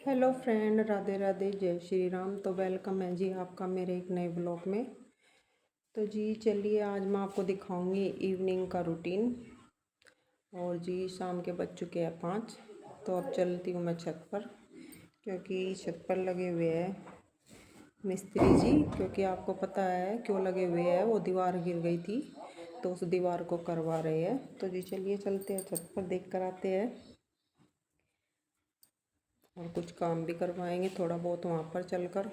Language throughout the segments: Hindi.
हेलो फ्रेंड, राधे राधे, जय श्री राम। तो वेलकम है जी आपका मेरे एक नए ब्लॉग में। तो जी चलिए आज मैं आपको दिखाऊंगी इवनिंग का रूटीन। और जी शाम के बज चुके हैं 5। तो अब चलती हूँ मैं छत पर, क्योंकि छत पर लगे हुए हैं मिस्त्री जी। क्योंकि आपको पता है क्यों लगे हुए हैं, वो दीवार गिर गई थी तो उस दीवार को करवा रहे हैं। तो जी चलिए चलते हैं छत पर, देख कर आते हैं और कुछ काम भी करवाएंगे थोड़ा बहुत वहाँ पर चलकर।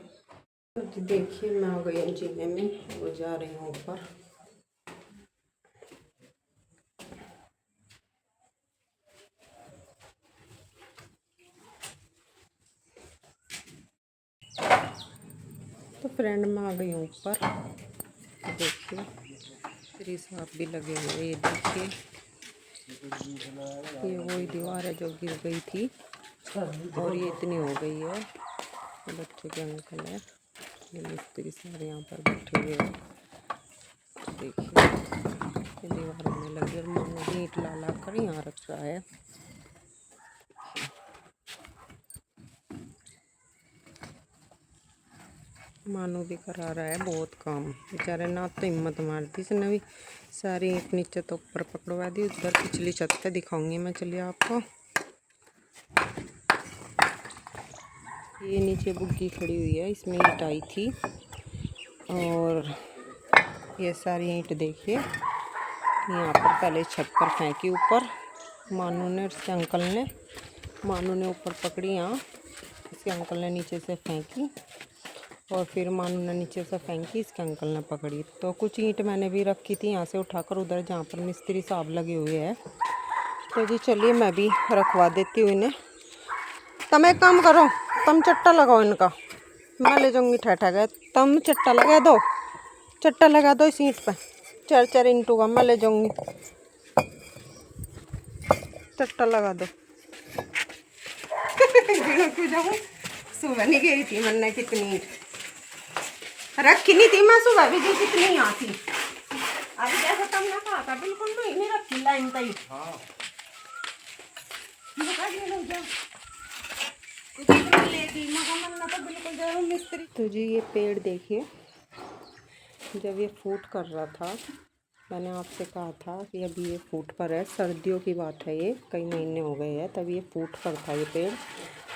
तो देखिए मैं आ गई हूँ जिले में और जा रही हूँ ऊपर। तो फ्रेंड मैं आ गई हूँ ऊपर। तो देखिए श्री साहब भी लगे हुए हैं। ये देखिए ये वही दीवार है जो गिर गई थी और ये इतनी हो गई है। बच्चे के अंकल है, ये मिस्त्री सारे यहाँ पर बैठे हुए हैं। देखिए ये दीवार में लगी और मानो ईंट ला ला कर यहाँ रख रहा है। मानो भी करा रहा है बहुत काम, बेचारे ना तो हिम्मत मारती इसने भी। सारी ईंट नीचे तो ऊपर पकड़वा दी। उधर पिछली छत पे दिखाऊंगी मैं, चलिए आपको। ये नीचे बुग्गी खड़ी हुई है, इसमें ईंट आई थी। और ये सारी ईंट देखिए यहाँ पर पहले छत पर फेंकी ऊपर। मानू ने, उसके अंकल ने, मानू ने ऊपर पकड़ी यहाँ, इसके अंकल ने नीचे से फेंकी और फिर मानू ने नीचे से फेंकी, इसके अंकल ने पकड़ी। तो कुछ ईंट मैंने भी रखी थी यहाँ से उठाकर उधर जहाँ पर मिस्त्री साहब लगे हुए हैं। तो जी चलिए मैं भी रखवा देती हूँ इन्हें। तुम एक काम करो, तुम चट्टा लगाओ इनका, मैं ले जाऊँगी ठहठा गए। तुम चट्टा लगा दो, चट्टा लगा दो इस ईंट पर, 4-4 इंटू का मैं ले जाऊँगी। चट्टा लगा दो। सुबह नहीं गई थी मैंने, कितनी ईंट रखी नहीं थी मैं सुबह भी, जो कितनी यहाँ थी। अभी जैसा तुमने कहा था बिल्कुल नहीं रखी लाइन तई। तो जी ये पेड़ देखिए, जब ये फूट कर रहा था मैंने आपसे कहा था कि अभी ये फूट पर है। सर्दियों की बात है, ये कई महीने हो गए हैं तब ये फूट कर था ये पेड़।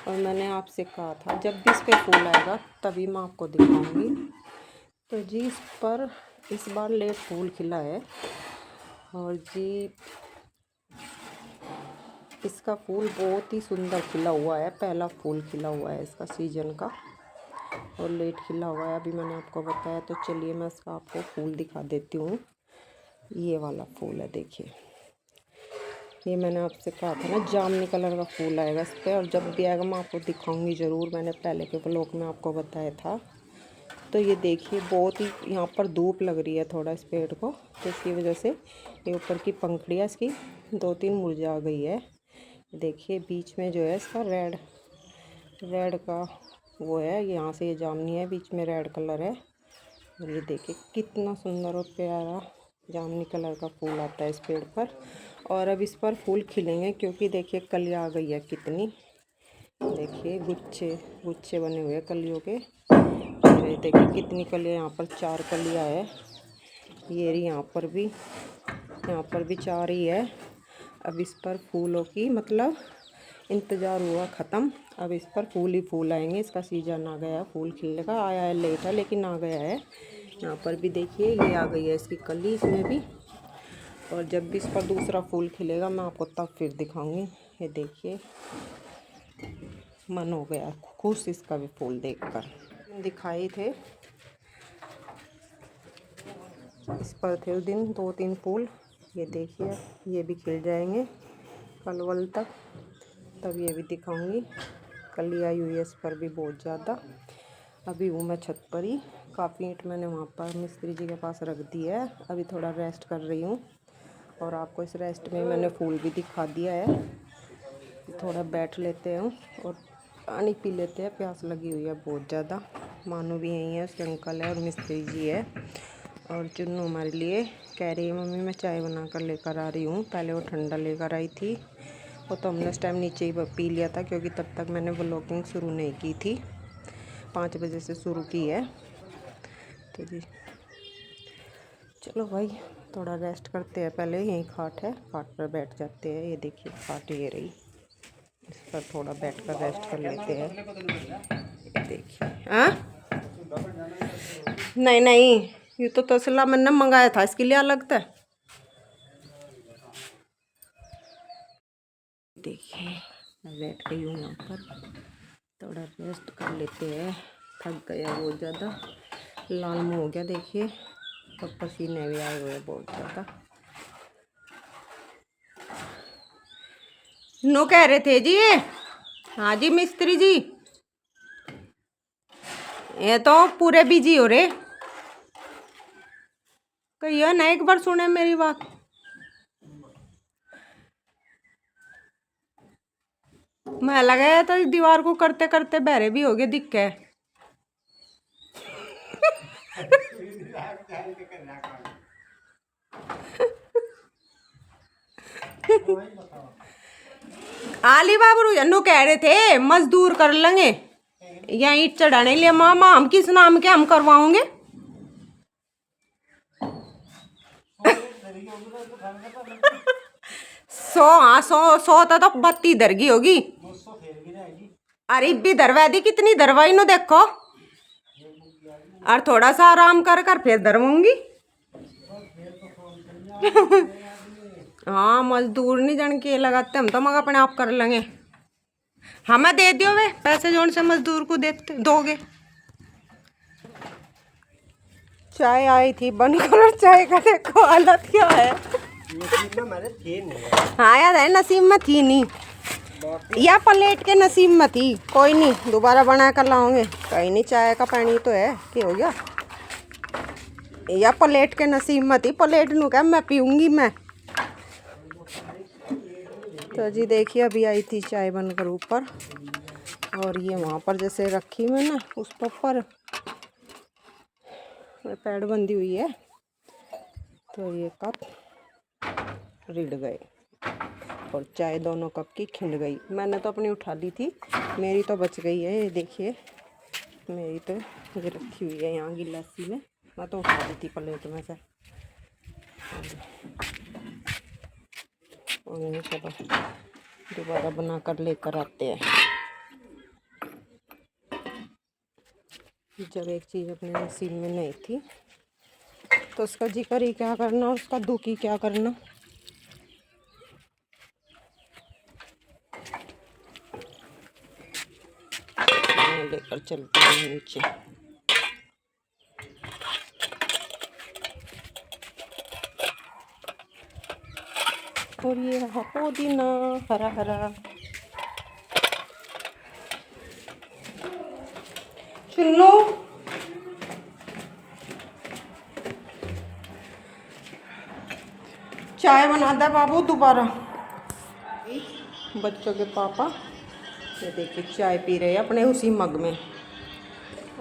और मैंने आपसे कहा था जब भी इस पर फूल आएगा तभी मैं आपको दिखाऊंगी। तो जी इस पर इस बार लेट फूल खिला है। और जी इसका फूल बहुत ही सुंदर खिला हुआ है, पहला फूल खिला हुआ है इसका सीजन का और लेट खिला हुआ है। अभी मैंने आपको बताया। तो चलिए मैं इसका आपको फूल दिखा देती हूँ। ये वाला फूल है देखिए, ये मैंने आपसे कहा था ना जामुनी कलर का फूल आएगा इस पर। और जब भी आएगा मैं आपको दिखाऊंगी ज़रूर, मैंने पहले के ब्लॉग में आपको बताया था। तो ये देखिए बहुत ही यहाँ पर धूप लग रही है थोड़ा इस पेड़ को, तो इसकी वजह से ये ऊपर की पंखड़ियाँ इसकी 2-3 मुरझा गई है। देखिए बीच में जो है इसका रेड का वो है, यहाँ से ये जामुनी है, बीच में रेड कलर है। और ये देखिए कितना सुंदर और प्यारा जामुनी कलर का फूल आता है इस पेड़ पर। और अब इस पर फूल खिलेंगे क्योंकि देखिए कलियाँ आ गई है कितनी। देखिए गुच्छे गुच्छे बने हुए हैं कलियों के। ये देखिए कितनी कलियाँ, यहाँ पर 4 कलियाँ है। ये रही यहाँ पर भी 4 ही है। अब इस पर फूलों की मतलब इंतज़ार हुआ ख़त्म। अब इस पर फूल ही फूल आएंगे, इसका सीजन आ गया है फूल खिलने का। आया है लेट है लेकिन आ गया है। यहाँ पर भी देखिए ये आ गई है इसकी कली इसमें भी। और जब भी इस पर दूसरा फूल खिलेगा मैं आपको तब फिर दिखाऊंगी। ये देखिए मन हो गया खुश इसका भी फूल देखकर। दिखाई थे इस पर थे उस दिन 2-3 फूल। ये देखिए ये भी खिल जाएंगे कल वल तक, तब ये भी दिखाऊंगी। कली आई हुई है इस पर भी बहुत ज़्यादा। अभी हूँ मैं छत पर ही, काफ़ी ईंट मैंने वहाँ पर मिस्त्री जी के पास रख दी है। अभी थोड़ा रेस्ट कर रही हूँ और आपको इस रेस्ट में मैंने फूल भी दिखा दिया है। थोड़ा बैठ लेते हैं और पानी पी लेते हैं, प्यास लगी हुई है बहुत ज़्यादा। मानू भी यहीं है, उसके अंकल है और मिस्त्री जी है। और चुन्नू हमारे लिए कह रही है मम्मी मैं चाय बना कर लेकर आ रही हूँ। पहले वो ठंडा लेकर आई थी वो तो हमने उस टाइम नीचे ही पी लिया था, क्योंकि तब तक मैंने व्लॉगिंग शुरू नहीं की थी। 5 बजे से शुरू की है। तो जी चलो भाई थोड़ा रेस्ट करते हैं पहले। यहीं खाट है, खाट पर बैठ जाते हैं। ये देखिए खाट ये रही, इस पर थोड़ा बैठ कर रेस्ट कर लेते हैं। देखिए हाँ, नहीं नहीं, ये तो तसला मैंने मंगाया था, इसके लिए अलग था। देखिए मैं बैठ गई हूँ यहाँ पर, थोड़ा रेस्ट कर लेते हैं। थक गया बहुत ज़्यादा, लाल मुँह हो गया देखिए, तो पसीने भी आए हुए हैं बहुत ज़्यादा। नो कह रहे थे जी ये, हाँ जी मिस्त्री जी, ये तो पूरे बिजी हो रहे। कहिए ना एक बार सुने मेरी बात। मैं लगाया तो इस दीवार को करते करते बहरे भी हो गए दिख के। आली बाबू जन्नू कह रहे थे मजदूर कर लेंगे या ईंट चढ़ाने के लिए। मामा हम किस नाम के हम करवाओगे? सौ, हाँ 100 तो 32 दरगी होगी। अरे भी दरवा दी, कितनी दरवाई नो देखो। और थोड़ा सा आराम कर कर फिर दरवाऊंगी। हाँ मजदूर नहीं जन के लगाते, हम तो मगर अपने आप कर लेंगे। हमें दे दियो वे पैसे जोन से मजदूर को देते दोगे। चाय आई थी बनकर, चाय का देखो हालत क्या है। हाँ यार है, नसीब में थी नहीं, या प्लेट के नसीब में थी। कोई नहीं दोबारा बना कर लाओगे। कहीं नहीं, चाय का पानी तो है कि हो गया। या प्लेट के नसीब में थी, प्लेट नू क्या मैं पीऊँगी मैं। तो जी देखिए अभी आई थी चाय बनकर ऊपर, और ये वहाँ पर जैसे रखी मैं ना उस पर पैड बंधी हुई है, तो ये कप रिड़ गए और चाय दोनों कप की खिंड गई। मैंने तो अपनी उठा ली थी, मेरी तो बच गई है। ये देखिए मेरी तो ये रखी हुई है यहाँ गिलासी में, मैं तो उठा दी थी प्लेट में से। और चलो दोबारा बना कर लेकर आते हैं। जब एक चीज़ अपने नसीब में नहीं थी तो उसका जिक्र ही क्या करना, उसका दुख ही क्या करना। लेकर चलते हैं नीचे। और ये रहा पुदीना हरा हरा। चुन्नू चाय बना दे बाबू दोबारा। बच्चों के पापा ये देखिए चाय पी रहे हैं अपने उसी मग में,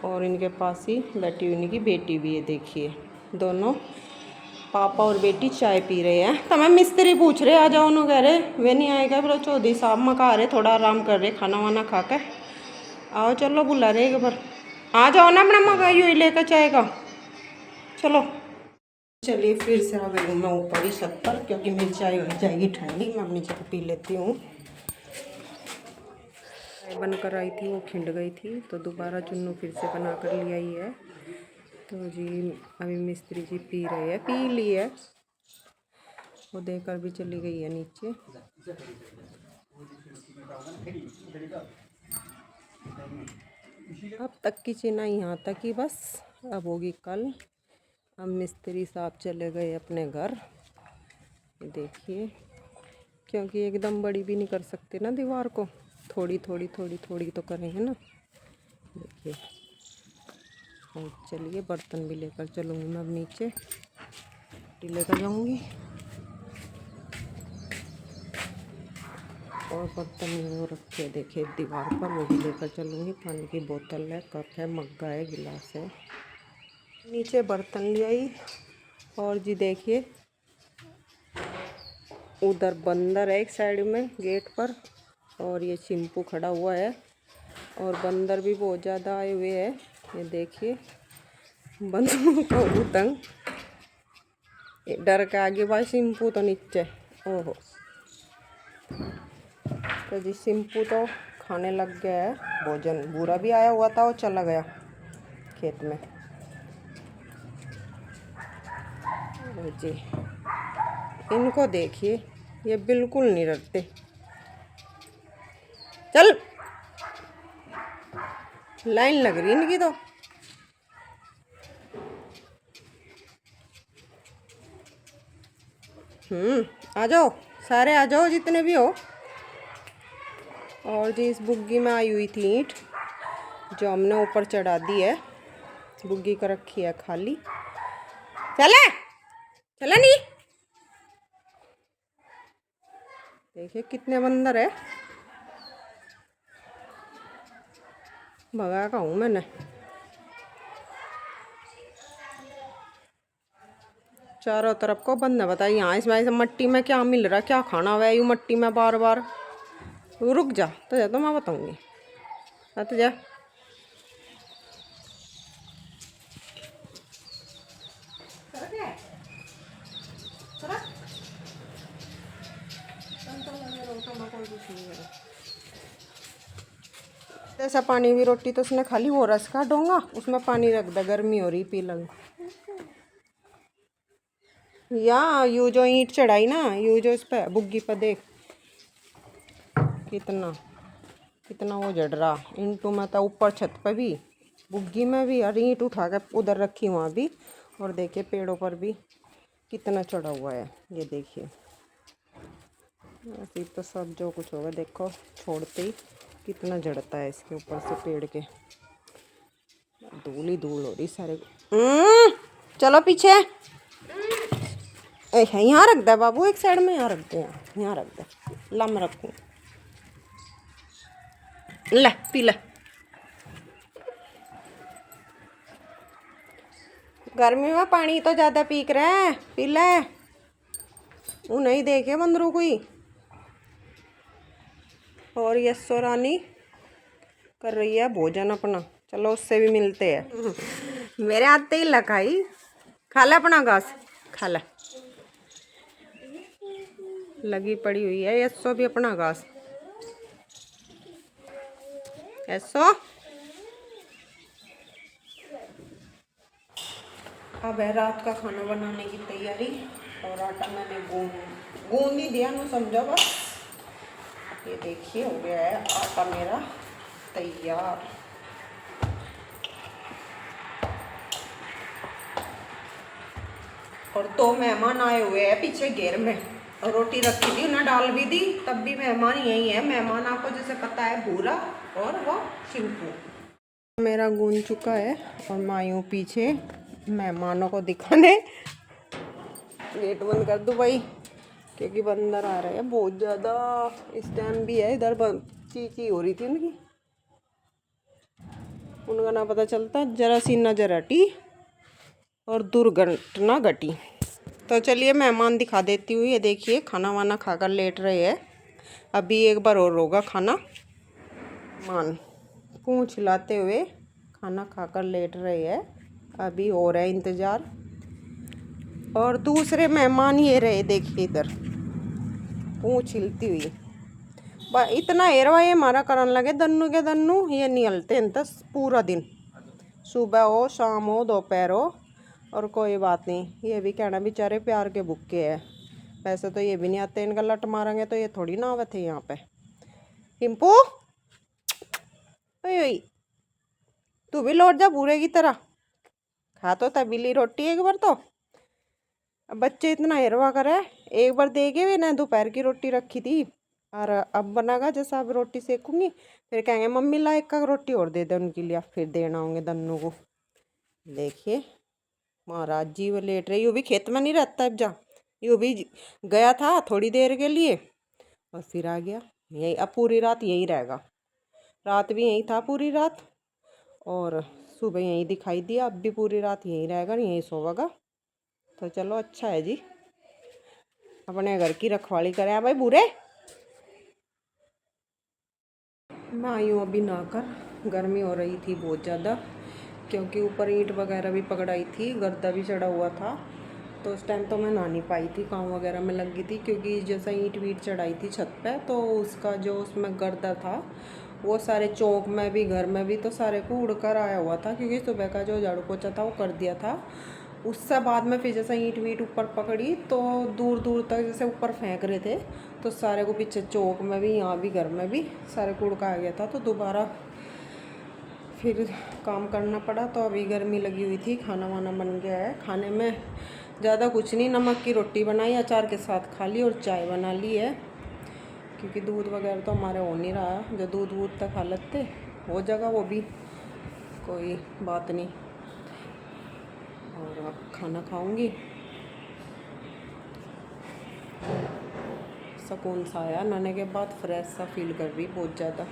और इनके पास ही बैठी हुई इनकी बेटी भी है। देखिए दोनों पापा और बेटी चाय पी रहे हैं। तो मैं मिस्त्री पूछ रहे आ जाओ, उन्होंने कह रहे वे नहीं आएगा, बोलो चौधरी साहब मका रहे थोड़ा आराम कर रहे खाना वाना खा कर। आओ चलो बुला रहे एक बार, आ जाओ ना अपना मका यू लेकर चाय का। चलो चलिए फिर से आ गई हूँ मैं ऊपर ही छत पर, क्योंकि मेरी चाय हो जाएगी ठंडी। मैं अपनी चाय पी लेती हूँ। चाय बनकर आई थी वो खिंड गई थी, तो दोबारा चुन्नू फिर से बना कर ले आई है। तो जी अभी मिस्त्री जी पी रहे हैं, पी ली है वो, देकर भी चली गई है नीचे। अब तक की चिनाई यहाँ तक ही बस, अब होगी कल। अब मिस्त्री साहब चले गए अपने घर। देखिए क्योंकि एकदम बड़ी भी नहीं कर सकते ना दीवार को, थोड़ी थोड़ी थोड़ी थोड़ी तो करेंगे ना। देखिए और चलिए बर्तन भी लेकर चलूँगी मैं अब नीचे, लेकर जाऊँगी। और बर्तन वो रखे देखिए दीवार पर, वो भी लेकर चलूँगी। पानी की बोतल है, कप है, मग्गा है, गिलास है। नीचे बर्तन ले आई। और जी देखिए उधर बंदर है एक साइड में गेट पर, और ये चिंपू खड़ा हुआ है, और बंदर भी बहुत ज़्यादा आए हुए हैं। ये देखिए बंदरों का उतंग, डर के आगे भाई चिंपू तो नीचे। ओहो, तो जी चिंपू तो खाने लग गया है भोजन। बूरा भी आया हुआ था, वो चला गया खेत में। जी इनको देखिए, ये बिल्कुल नहीं डरते। चल, लाइन लग रही इनकी तो। आ जाओ, सारे आ जाओ जितने भी हो। और जी इस बुग्गी में आई हुई थी ईंट, जो हमने ऊपर चढ़ा दी है। बुग्गी का रखी है खाली। चले चले नहीं, देखिए कितने बंदर है। भगा का हूँ मैंने। चारों तरफ को बंद है। बताइए यहाँ इसमें मट्टी में क्या मिल रहा है, क्या खाना हुआ है यू मट्टी में बार बार। रुक जा तो मैं बताऊंगी। तो जा, ऐसा पानी भी रोटी तो उसने खाली वो रस का डोंगा, उसमें पानी रख दे, गर्मी हो रही पी लग। या यू जो ईंट चढ़ाई ना, यू जो इस पे बुग्गी पे देख कितना कितना वो जड़ रहा। ईंटों में तो ऊपर छत पे भी, बुग्गी में भी, और ईंट उठा के उधर रखी वहाँ भी। और देखिए पेड़ों पर भी कितना चढ़ा हुआ है, ये देखिए। ऐसे तो सब जो कुछ होगा देखो, छोड़ते ही कितना जड़ता है इसके ऊपर से पेड़ के। धूल ही धूल हो रही सारे। चलो पीछे। यहाँ रख दे बाबू, एक साइड में यहाँ रख दे, यहाँ रख दे। ला मैं रखूँ, ले पी ले। गर्मी में पानी तो ज़्यादा पीक रहे हैं, पी ले। वो नहीं देखे बंदरों को ही। और यशो रानी कर रही है भोजन अपना, चलो उससे भी मिलते हैं। मेरे आते ही लखाई, खा ले अपना घास, खा ले। लगी पड़ी हुई है यशो भी अपना घास। यशो अब है रात का खाना बनाने की तैयारी। और आटा मैंने गूंद ही दिया ना, समझो बस। ये देखिए हो गया है आटा मेरा तैयार। और 2 मेहमान आए हुए हैं पीछे घेर में, और रोटी रखी थी उन्हें डाल भी दी, तब भी मेहमान यही है। मेहमान आपको जैसे पता है भूरा और वो चिंपू। मेरा गूंद चुका है और मायूं पीछे मेहमानों को दिखाने। गेट बंद कर दूँ भाई, क्योंकि बंदर आ रहे हैं बहुत ज़्यादा। इस टाइम भी है इधर ची हो रही थी उनकी, उनका ना पता चलता, जरा सी नजर हटी और दुर्घटना घटी। तो चलिए मेहमान दिखा देती हूँ। ये देखिए खाना वाना खाकर लेट रहे हैं। अभी एक बार और होगा खाना। मान पूँछ हिलाते हुए खाना खाकर लेट रहे हैं। अभी हो रहा है इंतज़ार। और दूसरे मेहमान ये रहे, देखिए इधर पूँछ हिलती हुई। इतना हेरवा ये हमारा करन लगे दन्नू के दन्नू, ये नहीं हलते दस पूरा दिन, सुबह हो शाम हो दोपहर हो। और कोई बात नहीं, ये भी कहना बेचारे प्यार के भूखे हैं। वैसे तो ये भी नहीं आते, इनका लट मारेंगे तो ये थोड़ी ना आवे थे यहाँ पे। टिम्पू ओए, तू भी लौट जा बूढ़े की तरह। खा तो तबीली रोटी एक बार तो। अब बच्चे इतना हेरवा करे, एक बार देखे भी ना, दोपहर की रोटी रखी थी और अब बनागा जैसा अब रोटी सेकूंगी, फिर कहेंगे मम्मी ला एक का रोटी और दे दे उनके लिए, फिर देना होंगे दन्नू को। देखिए महाराज जी वो लेट रही, यू भी खेत में नहीं रहता अब जा, यू भी गया था थोड़ी देर के लिए और फिर आ गया। यही अब पूरी रात यही रहेगा, रात भी यही था पूरी रात, और सुबह यहीं दिखाई दिया, अब भी पूरी रात यहीं रहेगा, यहीं सोएगा। तो चलो अच्छा है जी। अपने घर की रखवाली करे भाई बुरे। मैं आई हूँ अभी नहाकर। गर्मी हो रही थी बहुत ज़्यादा, क्योंकि ऊपर ईंट वगैरह भी पकड़ाई थी, गर्दा भी चढ़ा हुआ था, तो उस टाइम तो मैं नहा नहीं पाई थी, काम वगैरह में लगी थी। क्योंकि जैसा ईंट वीट चढ़ाई थी छत पे, तो उसका जो उसमें गर्दा था वो सारे चौक में भी घर में भी तो सारे को उड़ कर आया हुआ था। क्योंकि सुबह का जो झाड़ू पोछा था वो कर दिया था। उससे बाद में फिर जैसे ईंट वीट ऊपर पकड़ी तो दूर दूर तक जैसे ऊपर फेंक रहे थे, तो सारे को पीछे चौक में भी यहाँ भी घर में भी सारे को उड़का आ गया था। तो दोबारा फिर काम करना पड़ा। तो अभी गर्मी लगी हुई थी, खाना वाना बन गया है। खाने में ज़्यादा कुछ नहीं, नमक की रोटी बनाई, अचार के साथ खा ली और चाय बना ली है। क्योंकि दूध वगैरह तो हमारे हो नहीं रहा, जो दूध वूध तक खा लेते हो जगह, वो भी कोई बात नहीं। और अब खाना खाऊंगी। सुकून सा आया नहाने के बाद, फ्रेश सा फील कर रही बहुत ज़्यादा।